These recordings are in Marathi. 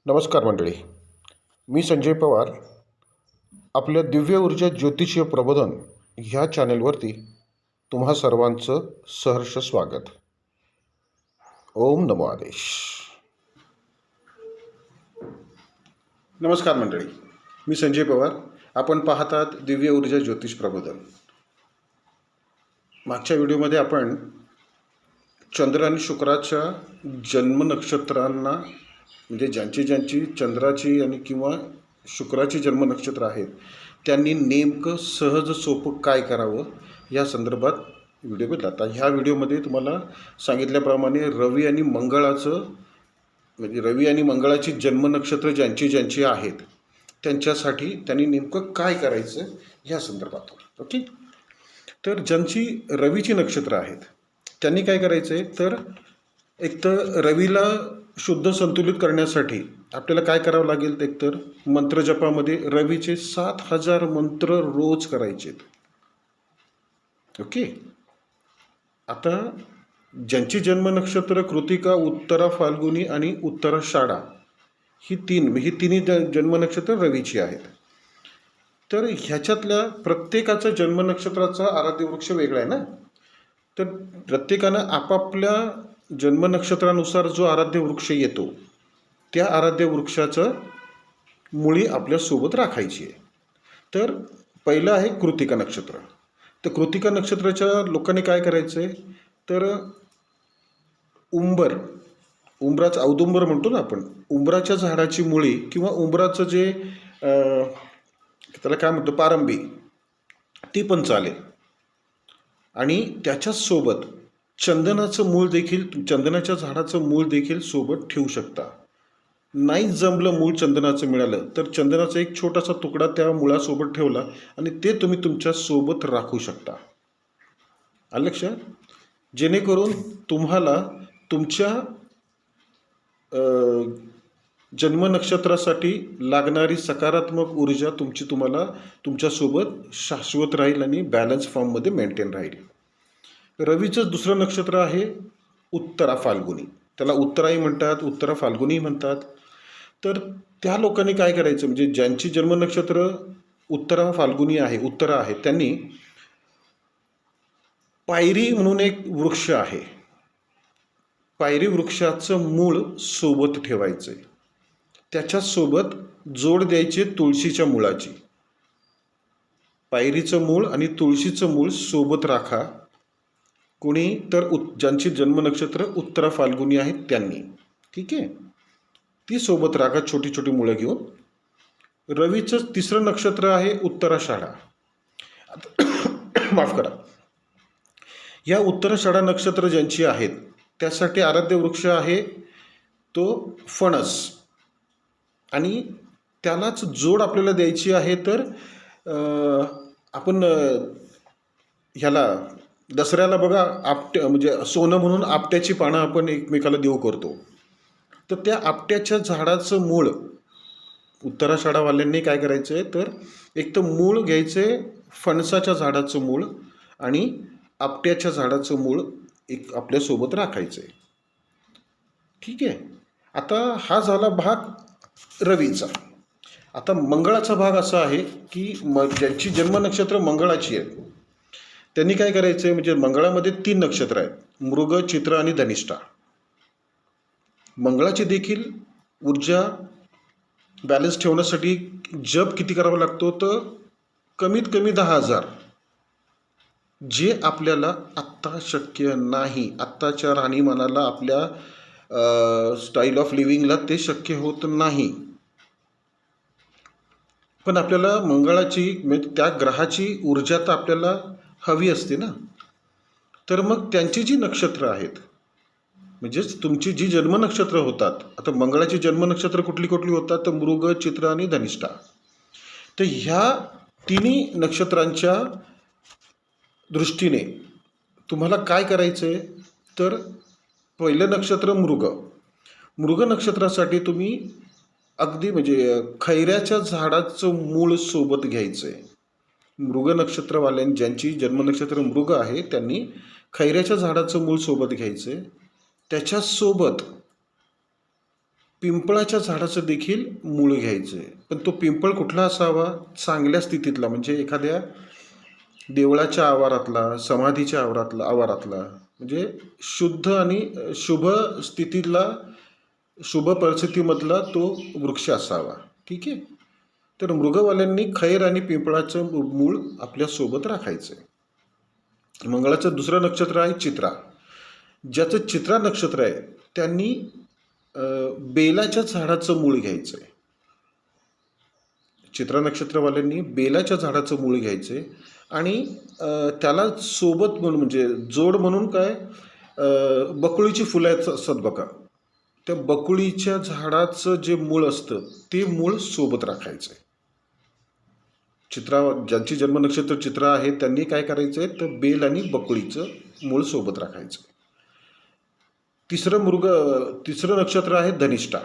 नमस्कार मंडळी. मी संजय पवार. आपल्या दिव्य ऊर्जा ज्योतिषीय प्रबोधन ह्या चॅनेलवरती तुम्हा सर्वांचं सहर्ष स्वागत. ओम नमो आदेश. नमस्कार मंडळी, मी संजय पवार. आपण पाहतात दिव्य ऊर्जा ज्योतिष प्रबोधन. मागच्या व्हिडिओमध्ये आपण चंद्र आणि शुक्राच्या जन्म नक्षत्रांना, म्हणजे ज्यांची चंद्राची आणि किंवा शुक्राची जन्म नक्षत्र आहेत त्यांनी नेमकं सहज सोपं काय करावं या संदर्भात व्हिडिओ भेटला. आता ह्या व्हिडिओमध्ये तुम्हाला सांगितल्याप्रमाणे रवी आणि मंगळाची जन्म नक्षत्र ज्यांची आहेत त्यांच्यासाठी त्यांनी नेमकं काय करायचं ह्या संदर्भात. ओके, तर ज्यांची रवीची नक्षत्र आहेत त्यांनी काय करायचं आहे, तर एक तर रवीला शुद्ध संतुलित करण्यासाठी आपल्याला काय करावं लागेल, एकतर मंत्रजपामध्ये रवीचे 7000 मंत्र रोज करायचे. ओके, आता ज्यांची जन्म नक्षत्र कृतिका, उत्तरा फाल्गुनी आणि उत्तराषाढा ही तिन्ही जन्म नक्षत्र रवीची आहेत. तर ह्याच्यातल्या प्रत्येकाचा जन्म नक्षत्राचा आराध्य वृक्ष वेगळा आहे ना. तर प्रत्येकानं आपापल्या जन्म नक्षत्रानुसार जो आराध्य वृक्ष येतो त्या आराध्य वृक्षाचं मुळी आपल्यासोबत राखायची आहे. तर पहिलं आहे कृतिका नक्षत्र. तर कृतिका नक्षत्राच्या लोकांनी काय करायचं आहे, तर उंबराचं औदुंबर म्हणतो ना आपण, उंबराच्या झाडाची मुळी किंवा उंबराचं जे त्याला काय म्हणतो पारंबी, ती पण चालेल. आणि त्याच्यासोबत चंदनाच्या झाडाचं मूळ देखील सोबत ठेवू शकता. नाही जमलं मूळ चंदनाचं मिळालं तर चंदनाचा एक छोटासा तुकडा त्या मुळासोबत ठेवला आणि ते तुम्ही तुमच्या सोबत राखू शकता. आलं लक्षात? जेणेकरून तुम्हाला तुमच्या जन्म नक्षत्रासाठी लागणारी सकारात्मक ऊर्जा तुम्हाला तुमच्यासोबत शाश्वत राहील आणि बॅलन्स फॉर्ममध्ये मेंटेन राहील. रवीचं दुसरं नक्षत्र आहे उत्तरा फाल्गुनी. त्याला उत्तराही म्हणतात, उत्तरा फाल्गुनी म्हणतात. तर त्या लोकांनी काय करायचं, म्हणजे ज्यांची जन्म नक्षत्र उत्तरा फाल्गुनी आहे, उत्तरा आहे, त्यांनी पायरी म्हणून एक वृक्ष आहे, पायरी वृक्षाचं मूळ सोबत ठेवायचं. त्याच्यासोबत जोड द्यायची तुळशीच्या मुळाची. पायरीचं मूळ आणि तुळशीचं मूळ सोबत राखा. कोणी तर ज्यांची जन्म नक्षत्र उत्तरा फाल्गुनी आहेत त्यांनी, ठीक आहे, ती सोबत राखा छोटी छोटी मुळं घेऊन. रवीचं तिसरं नक्षत्र आहे उत्तराषाढा. माफ करा, या उत्तराषाढा नक्षत्र ज्यांची आहेत त्यासाठी आराध्य वृक्ष आहे तो फणस. आणि त्यालाच जोड आपल्याला द्यायची आहे. तर आपण ह्याला दसऱ्याला बघा म्हणजे सोनं म्हणून आपट्याची पानं आपण एकमेकाला देऊ करतो. तर त्या आपट्याच्या झाडाचं मूळ उत्तराषाढावाल्यांनी काय करायचं आहे, तर एक तर मूळ घ्यायचे फणसाच्या झाडाचं मूळ आणि आपट्याच्या झाडाचं मूळ एक आपल्यासोबत राखायचं आहे. ठीक आहे, आता हा झाला भाग रवीचा. आता मंगळाचा भाग असा आहे की ज्यांची जन्म नक्षत्र मंगळाची आहे त्यांनी काय करायचं आहे, म्हणजे मंगळामध्ये 3 नक्षत्र आहेत, मृग, चित्र आणि धनिष्ठा. मंगळाची देखील ऊर्जा बॅलन्स ठेवण्यासाठी जप किती करावा लागतो, तर कमीत कमी 10,000, जे आपल्याला आत्ता शक्य नाही. आत्ताच्या राहणीमानाला, आपल्या स्टाईल ऑफ लिव्हिंगला ते शक्य होत नाही. पण आपल्याला मंगळाची, म्हणजे त्या ग्रहाची ऊर्जा तर आपल्याला हवी असते ना. तर मग त्यांची जी नक्षत्र आहेत, म्हणजेच तुमची जी जन्म नक्षत्र होतात, आता मंगळाची जन्म नक्षत्र कुठली होतात, तर मृग, चित्र आणि धनिष्ठा. तर ह्या तिन्ही नक्षत्रांच्या दृष्टीने तुम्हाला काय करायचं आहे, तर पहिलं नक्षत्र मृग नक्षत्रासाठी तुम्ही अगदी म्हणजे खैऱ्याच्या झाडाचं मूळ सोबत घ्यायचं आहे. मृग नक्षत्रवाल्यांनी, ज्यांची जन्म नक्षत्र मृग आहे, त्यांनी खैऱ्याच्या झाडाचं मूळ सोबत घ्यायचं आहे. त्याच्यासोबत पिंपळाच्या झाडाचं देखील मूळ घ्यायचं आहे. पण तो पिंपळ कुठला असावा? चांगल्या स्थितीतला, म्हणजे एखाद्या देवळाच्या आवारातला, समाधीच्या आवारातला, म्हणजे शुद्ध आणि शुभ स्थितीतला, शुभ परिस्थितीमधला तो वृक्ष असावा. ठीक आहे. तर मृगवाल्यांनी खैर आणि पिंपळाचं मूळ आपल्यासोबत राखायचं आहे. मंगळाचं दुसरं नक्षत्र आहे चित्रा. ज्याचं चित्रा नक्षत्र आहे त्यांनी बेलाच्या झाडाचं मूळ घ्यायचं आहे. चित्रा नक्षत्रवाल्यांनी बेलाच्या झाडाचं मूळ घ्यायचं आहे आणि त्याला सोबत म्हणून, म्हणजे जोड म्हणून काय, बकुळीची फुलं असतात बघा, त्या बकुळीच्या झाडाचं जे मूळ असतं ते मूळ सोबत राखायचं आहे. ज्यांची जन्मनक्षत्र चित्रा आहे त्यांनी काय करायचं आहे, तर बेल आणि बकुळीचं मूळ सोबत राखायचं. तिसरं नक्षत्र आहे धनिष्ठा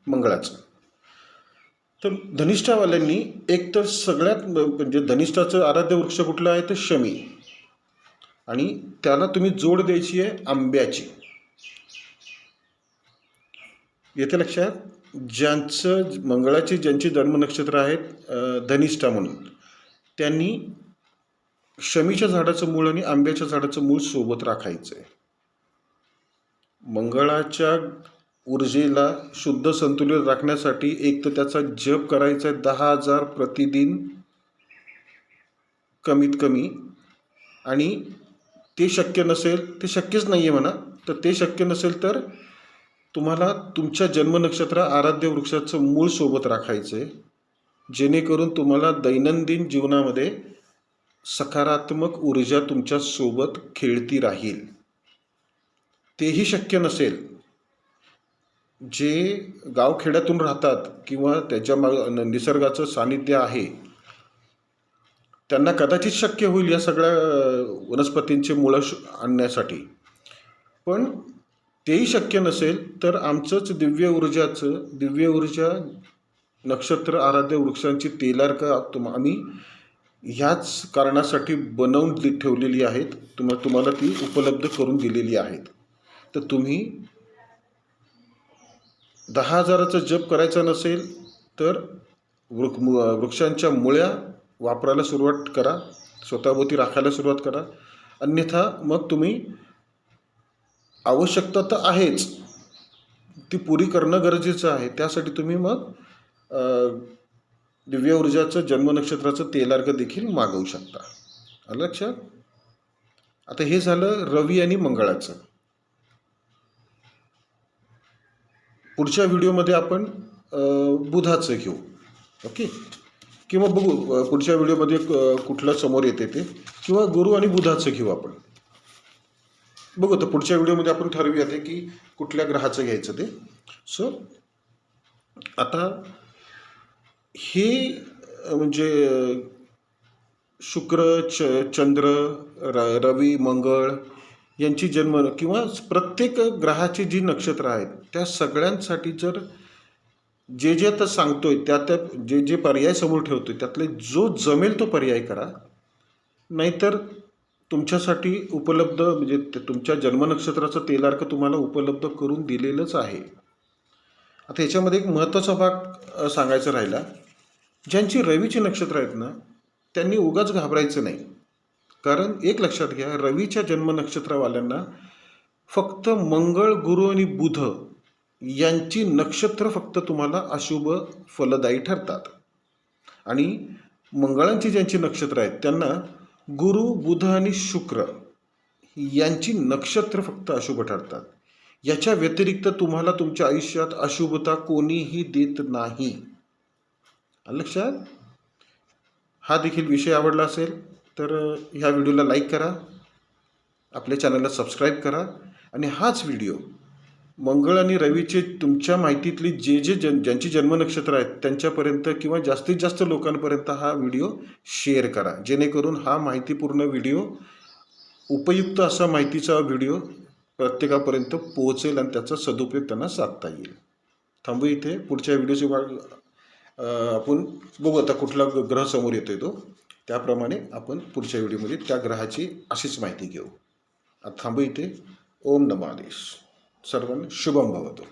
मंगळाचं. तर धनिष्ठावाल्यांनी एक तर सगळ्यात म्हणजे धनिष्ठाचं आराध्य वृक्ष कुठलं आहे तर शमी, आणि त्याला तुम्ही जोड द्यायची आहे आंब्याची. येते लक्षात? ज्यांची जन्मनक्षत्र आहेत धनिष्ठा म्हणून, त्यांनी शमीच्या झाडाचं मूळ आणि आंब्याच्या झाडाचं मूळ सोबत राखायचं आहे. मंगळाच्या ऊर्जेला शुद्ध संतुलित राखण्यासाठी एक तर त्याचा जप करायचा आहे 10,000 प्रतिदिन कमीत कमी, आणि ते शक्य नसेल, ते शक्यच नाही आहे म्हणा, तर ते शक्य नसेल तर तुम्हाला तुमच्या जन्मनक्षत्र आराध्य वृक्षाचं मूळ सोबत राखायचं आहे, जेणेकरून तुम्हाला दैनंदिन जीवनामध्ये सकारात्मक ऊर्जा तुमच्यासोबत खेळती राहील. तेही शक्य नसेल, जे गावखेड्यातून राहतात किंवा त्याच्या निसर्गाचं सानिध्य आहे त्यांना कदाचित शक्य होईल या सगळ्या वनस्पतींचे मुळं आणण्यासाठी, पण तेही शक्य नसेल तर आमचंच दिव्य ऊर्जा नक्षत्र आराध्य वृक्षांची तेलार्क आम्ही ह्याच कारणासाठी बनवून ठेवलेली आहेत, तुम्हाला ती उपलब्ध करून दिलेली आहेत. तर तुम्ही 10,000चा जप करायचा नसेल तर वृक्षांच्या मुळ्या वापरायला सुरुवात करा, स्वतःभोवती राखायला सुरुवात करा. अन्यथा मग तुम्ही, आवश्यकता तर आहेच, ती पुरी करणं गरजेचं आहे, त्यासाठी तुम्ही मग दिव्य ऊर्जाचं जन्मनक्षत्राचं तेलार्क देखील मागवू शकता. आलं लक्षात? आता हे झालं रवी आणि मंगळाचं. पुढच्या व्हिडिओमध्ये आपण बुधाचं घेऊ. ओके, किंवा बघू पुढच्या व्हिडिओमध्ये कुठलं समोर येते ते, किंवा गुरु आणि बुधाचं घेऊ आपण. बघू तर पुढच्या व्हिडिओमध्ये आपण ठरवूया ते की कुठल्या ग्रहाचं घ्यायचं ते. सो आता हे म्हणजे शुक्र, चंद्र, रवी, मंगळ यांची जन्म किंवा प्रत्येक ग्रहाची जी नक्षत्र आहेत त्या सगळ्यांसाठी जर जे आता सांगतोय त्या जे पर्याय समोर ठेवतोय त्यातले जो जमेल तो पर्याय करा, नाहीतर तुमच्यासाठी उपलब्ध म्हणजे तुमच्या जन्मनक्षत्राचं तेलार्क तुम्हाला उपलब्ध करून दिलेलंच आहे. आता याच्यामध्ये एक महत्त्वाचा भाग सांगायचा राहिला, ज्यांची रवीची नक्षत्र आहेत ना त्यांनी उगाच घाबरायचं नाही. कारण एक लक्षात घ्या, रवीच्या जन्मनक्षत्रवाल्यांना फक्त मंगळ, गुरु आणि बुध यांची नक्षत्र फक्त तुम्हाला अशुभ फलदायी ठरतात, आणि मंगळांची ज्यांची नक्षत्र आहेत त्यांना गुरु, बुध आणि शुक्र यांची नक्षत्र फक्त अशुभ ठरतात. याच्या व्यतिरिक्त तुम्हाला तुमच्या आयुष्यात अशुभता कोणीही देत नाही. लक्षात? हा देखील विषय आवडला असेल तर ह्या व्हिडिओला लाईक करा, आपल्या चॅनलला सबस्क्राईब करा, आणि हाच व्हिडिओ मंगळ आणि रवीचे तुमच्या माहितीतली ज्यांची जन्मनक्षत्र आहेत त्यांच्यापर्यंत किंवा जास्तीत जास्त लोकांपर्यंत हा व्हिडिओ शेअर करा, जेणेकरून हा माहितीपूर्ण व्हिडिओ, उपयुक्त असा माहितीचा व्हिडिओ प्रत्येकापर्यंत पोहोचेल आणि त्याचा सदुपयोग त्यांना साधता येईल. थांबू इथे. पुढच्या व्हिडिओची आपण बघू आता कुठला ग्रह समोर येतोय तो, त्याप्रमाणे आपण पुढच्या व्हिडिओमध्ये त्या ग्रहाची अशीच माहिती घेऊ. आता थांबू इथे. ओम नमः शिवाय. सर्वांना शुभम भवतु.